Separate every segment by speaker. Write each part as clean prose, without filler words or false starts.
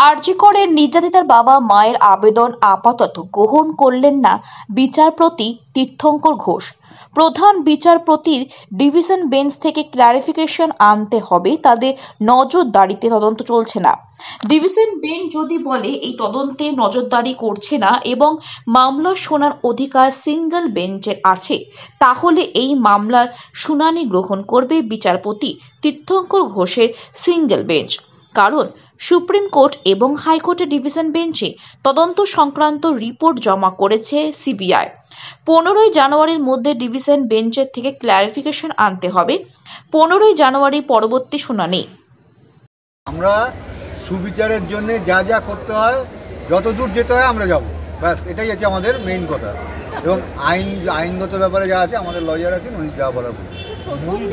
Speaker 1: আরজি করের নির্যাতিতার বাবা মায়ের আবেদন আপাতত গ্রহণ করলেন না বিচারপতি তীর্থঙ্কর ঘোষ। প্রধান বিচারপতির ডিভিশন বেঞ্চ থেকে ক্লারিফিকেশন আনতে হবে, তাদের নজরদারিতে তদন্ত চলছে না। ডিভিশন বেঞ্চ যদি বলে এই তদন্তে নজরদারি করছে না এবং মামলা শোনার অধিকার সিঙ্গেল বেঞ্চের আছে, তাহলে এই মামলার শুনানি গ্রহণ করবে বিচারপতি তীর্থঙ্কর ঘোষের সিঙ্গেল বেঞ্চ। কারণ সুপ্রিম কোর্ট এবং হাইকোর্টের ডিভিশন বেঞ্চে তদন্ত সংক্রান্ত রিপোর্ট জমা করেছে সিবিআই। 15ই জানুয়ারির মধ্যে ডিভিশন বেঞ্চের থেকে ক্লারিফিকেশন আনতে হবে। 15ই জানুয়ারি পরবর্তী শুনানি।
Speaker 2: আমরা সুবিচারের জন্য যা যা করতে হয়, যত দূর যেতে হয় আমরা যাব, ব্যাস এটাই হচ্ছে আমাদের মেইন কথা। এবং আইনগত ব্যাপারে যা আছে আমাদের লয়ার আছেন, উনি যা বলার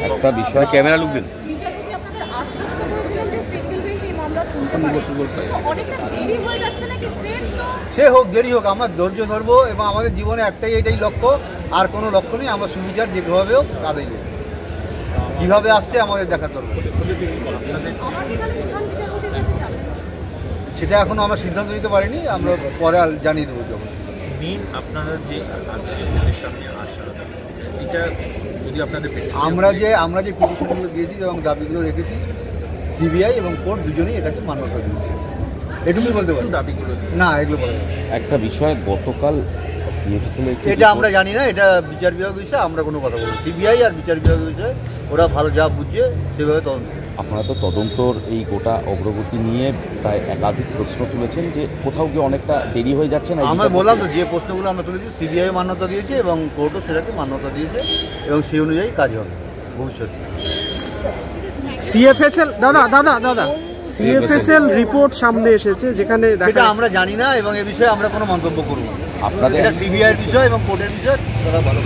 Speaker 3: একটা বিষয় ক্যামেরা লুক দিন।
Speaker 2: সে হোক দেরি হোক, আমরা ধৈর্য ধরবো এবং আমাদের জীবনে এটাই লক্ষ্য, আর কোনো লক্ষ্য নেই। আমরা সুবিচার যেভাবে হোক তাদের কীভাবে আসছে আমাদের দেখা দরকার। সেটা এখনো আমরা সিদ্ধান্ত নিতে পারিনি, আমরা পরে জানিয়ে দেবো যখন।
Speaker 4: আপনারা যে সামনে আসা, এটা যদি আপনাদের
Speaker 2: আমরা যে পিটিশনগুলো দিয়েছি এবং দাবিগুলো রেখেছি, সিবিআই এবং কোর্ট দুজনেই এটাকে মান্যতা দিয়েছে। এটুকুই বলতে পারি।
Speaker 4: দাবিগুলো না, এগুলো বলে
Speaker 3: একটা বিষয় গতকাল
Speaker 2: এটা আমরা জানি না, এটা বিচার বিভাগ বিষয়, আমরা কোনো কথা বলবো। সিবিআই আর বিচার বিভাগ বিষয় ওরা ভালো যা বুঝছে সেভাবে তদন্ত।
Speaker 3: আপনারা তো তদন্তর এই গোটা অগ্রগতি নিয়ে প্রায় একাধিক প্রশ্ন তুলেছেন যে কোথাও গিয়ে অনেকটা দেরি হয়ে যাচ্ছে না।
Speaker 2: আমরা বললাম তো, যে প্রশ্নগুলো আমরা তুলেছি সিবিআই মান্যতা দিয়েছে এবং কোর্টও সেটাকে মান্যতা দিয়েছে এবং সেই অনুযায়ী কাজ হবে ভবিষ্যতে।
Speaker 5: সিএফএসএল রিপোর্ট সামনে এসেছে, যেখানে
Speaker 2: সেটা আমরা জানি না এবং এ বিষয়ে আমরা কোনো মন্তব্য করব না। আপনাদের এটা সিবিআই বিষয় এবং কোর্টের বিষয়, তারা ভালো।